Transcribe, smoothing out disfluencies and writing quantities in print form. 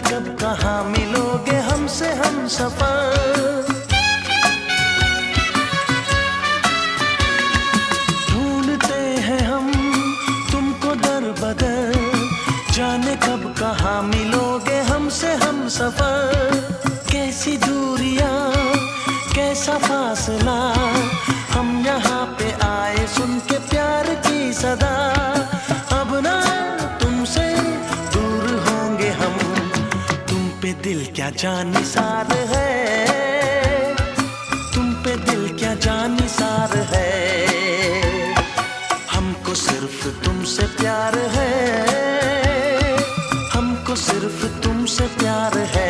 कब कहाँ मिलोगे हमसे हम सफर। ढूंढते हैं हम तुमको दर बदर, जाने कब कहाँ मिलोगे हमसे हम सफर। कैसी दूरियां कैसा फासला, हम यहाँ पे आए सुन के प्यार की सदा। अब ना तुमसे दूर होंगे हम, तुम पे दिल क्या जानिसार है, तुम पे दिल क्या जानिसार है। हमको सिर्फ तुमसे प्यार है, हमको सिर्फ तुमसे प्यार है।